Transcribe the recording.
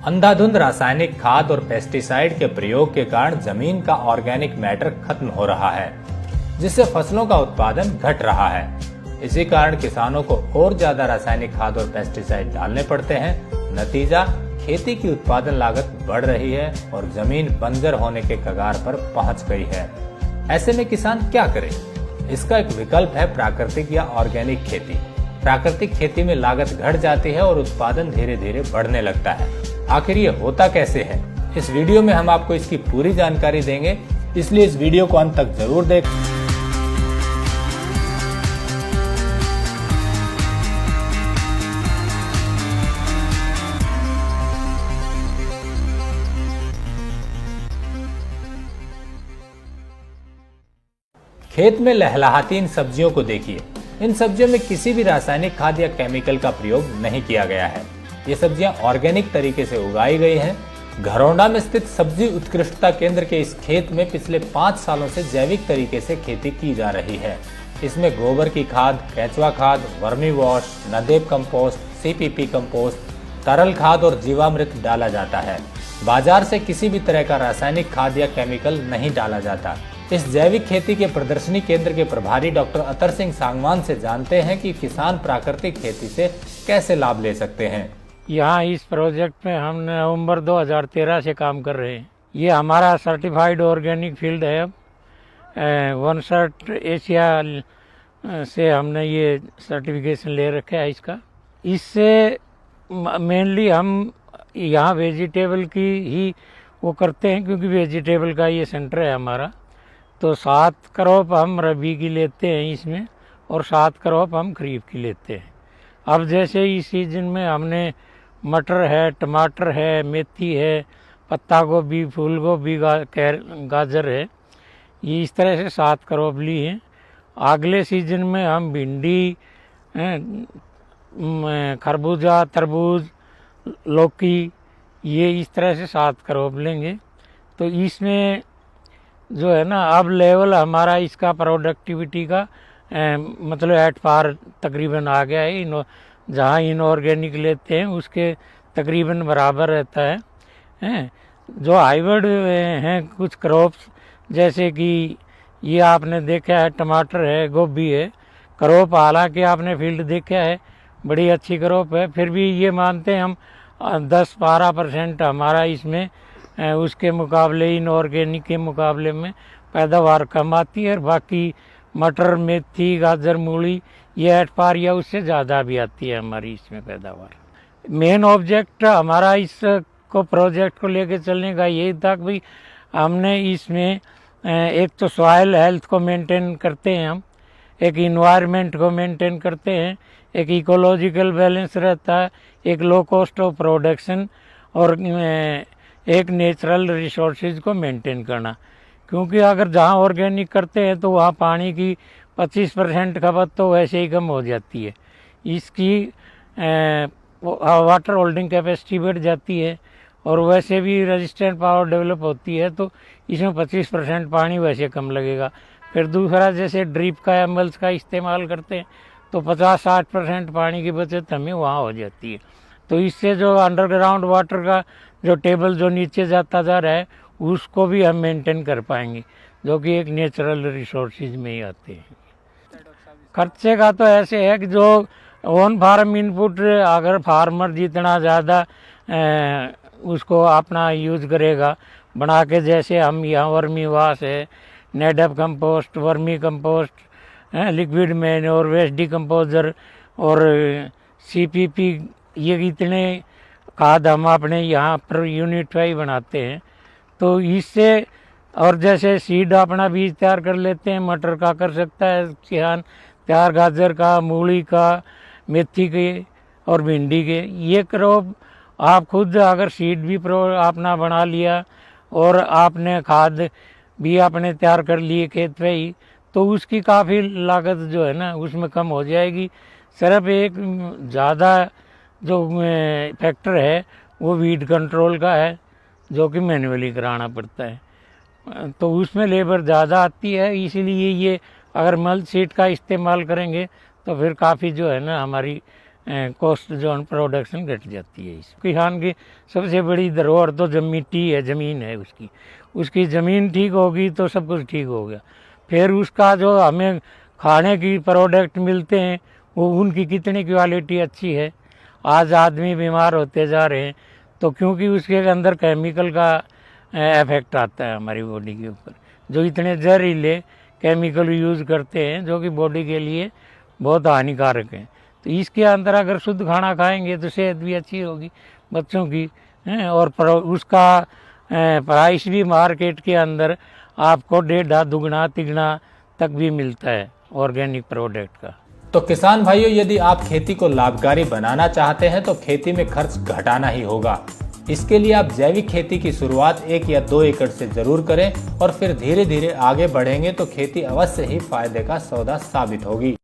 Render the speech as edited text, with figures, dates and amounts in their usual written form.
अंधाधुंध रासायनिक खाद और पेस्टिसाइड के प्रयोग के कारण जमीन का ऑर्गेनिक मैटर खत्म हो रहा है, जिससे फसलों का उत्पादन घट रहा है। इसी कारण किसानों को और ज्यादा रासायनिक खाद और पेस्टिसाइड डालने पड़ते हैं। नतीजा, खेती की उत्पादन लागत बढ़ रही है और जमीन बंजर होने के कगार पर पहुंच गई है। ऐसे में किसान क्या करे? इसका एक विकल्प है प्राकृतिक या ऑर्गेनिक खेती। प्राकृतिक खेती में लागत घट जाती है और उत्पादन धीरे धीरे बढ़ने लगता है। आखिर ये होता कैसे है? इस वीडियो में हम आपको इसकी पूरी जानकारी देंगे, इसलिए इस वीडियो को अंत तक जरूर देखें। खेत में लहलहाती इन सब्जियों को देखिए। इन सब्जियों में किसी भी रासायनिक खाद या केमिकल का प्रयोग नहीं किया गया है। ये सब्जियां ऑर्गेनिक तरीके से उगाई गई हैं। घरौंडा में स्थित सब्जी उत्कृष्टता केंद्र के इस खेत में पिछले 5 सालों से जैविक तरीके से खेती की जा रही है। इसमें गोबर की खाद, केंचुआ खाद, vermiwash, NADEP compost, CPP compost, तरल खाद और जीवामृत डाला जाता है। बाजार से किसी भी तरह का रासायनिक खाद या केमिकल नहीं डाला जाता। इस जैविक खेती के प्रदर्शनी केंद्र के प्रभारी डॉक्टर अतर सिंह सांगवान से जानते हैं कि किसान प्राकृतिक खेती से कैसे लाभ ले सकते हैं। यहाँ इस प्रोजेक्ट में हम नवंबर 2013 से काम कर रहे हैं। ये हमारा सर्टिफाइड ऑर्गेनिक फील्ड है। अब वनसर्ट एशिया से हमने ये सर्टिफिकेशन ले रखा है इसका। इससे मेनली हम यहाँ वेजिटेबल की ही वो करते हैं, क्योंकि वेजिटेबल का ये सेंटर है हमारा। तो 7 क्रॉप हम रबी की लेते हैं इसमें और 7 क्रॉप हम खरीफ की लेते हैं। अब जैसे इस सीजन में हमने मटर है, टमाटर है, मेथी है, पत्ता गोभी, फूल गोभी, गाजर है, ये इस तरह से 7 क्रॉप ली हैं। अगले सीजन में हम भिंडी, खरबूजा, तरबूज, लौकी, ये इस तरह से 7 क्रॉप लेंगे। तो इसमें जो है ना, अब लेवल हमारा इसका प्रोडक्टिविटी का मतलब एट पार तकरीबन आ गया है। जहाँ इनऑर्गेनिक लेते हैं उसके तकरीबन बराबर रहता है। जो हाइब्रिड हैं कुछ क्रॉप्स, जैसे कि ये आपने देखा है, टमाटर है, गोभी है, क्रॉप हालांकि आपने फील्ड देखा है, बड़ी अच्छी क्रॉप है। फिर भी ये मानते हैं हम 10-12% हमारा इसमें उसके मुकाबले, इनऑर्गेनिक के मुकाबले में पैदावार कम आती है। और बाकी मटर, मेथी, गाजर, मूली ये एट पार या उससे ज़्यादा भी आती है हमारी इसमें पैदावार। मेन ऑब्जेक्ट हमारा इस को प्रोजेक्ट को लेके चलने का यही था कि भाई हमने इसमें एक तो सॉइल हेल्थ को मेंटेन करते हैं हम, एक इन्वायरमेंट को मेंटेन करते हैं, एक इकोलॉजिकल बैलेंस रहता है, एक लो कॉस्ट ऑफ प्रोडक्शन और एक नेचुरल रिसोर्सेज को मेंटेन करना। क्योंकि अगर जहाँ ऑर्गेनिक करते हैं तो वहाँ पानी की 25% खपत तो वैसे ही कम हो जाती है। इसकी वाटर होल्डिंग कैपेसिटी बढ़ जाती है और वैसे भी रेजिस्टेंट पावर डेवलप होती है, तो इसमें 25% पानी वैसे कम लगेगा। फिर दूसरा, जैसे ड्रिप का, एमल्स का इस्तेमाल करते हैं तो 50-60% पानी की बचत हमें वहाँ हो जाती है। तो इससे जो अंडरग्राउंड वाटर का जो टेबल जो नीचे जाता जा रहा है उसको भी हम मेंटेन कर पाएंगे, जो कि एक नेचुरल रिसोर्सेज में ही आते हैं। खर्चे का तो ऐसे है कि जो ऑन फार्म इनपुट अगर फार्मर जितना ज़्यादा उसको अपना यूज करेगा बना के, जैसे हम यहाँ वर्मी वाश है, NADEP compost, vermicompost, liquid manure, waste decomposer और सीपीपी, ये इतने खाद हम अपने यहाँ पर यूनिट वाइज बनाते हैं। तो इससे, और जैसे सीड अपना बीज तैयार कर लेते हैं, मटर का कर सकता है किसान तैयार, गाजर का, मूली का, मेथी के और भिंडी के, ये क्रॉप आप खुद अगर सीड भी अपना बना लिया और आपने खाद भी आपने तैयार कर लिए खेत पे ही, तो उसकी काफ़ी लागत जो है ना उसमें कम हो जाएगी। सिर्फ एक ज़्यादा जो फैक्टर है वो वीड कंट्रोल का है, जो कि मैन्युअली कराना पड़ता है, तो उसमें लेबर ज़्यादा आती है। इसीलिए ये अगर मल्च सीट का इस्तेमाल करेंगे तो फिर काफ़ी जो है ना हमारी कॉस्ट जो ऑन प्रोडक्शन घट जाती है। किसान की सबसे बड़ी धरोहर तो मिट्टी है, ज़मीन है उसकी ज़मीन ठीक होगी तो सब कुछ ठीक हो गया। फिर उसका जो हमें खाने की प्रोडक्ट मिलते हैं वो उनकी कितनी क्वालिटी अच्छी है। आज आदमी बीमार होते जा रहे हैं तो क्योंकि उसके अंदर केमिकल का इफेक्ट आता है हमारी बॉडी के ऊपर, जो इतने जहरीले केमिकल यूज़ करते हैं जो कि बॉडी के लिए बहुत हानिकारक हैं। तो इसके अंदर अगर शुद्ध खाना खाएंगे तो सेहत भी अच्छी होगी बच्चों की, और उसका प्राइस भी मार्केट के अंदर आपको 1.5 दुगना तिगना तक भी मिलता है ऑर्गेनिक प्रोडक्ट का। तो किसान भाइयों, यदि आप खेती को लाभकारी बनाना चाहते हैं तो खेती में खर्च घटाना ही होगा। इसके लिए आप जैविक खेती की शुरुआत 1 या 2 एकड़ से जरूर करें और फिर धीरे धीरे आगे बढ़ेंगे तो खेती अवश्य ही फायदे का सौदा साबित होगी।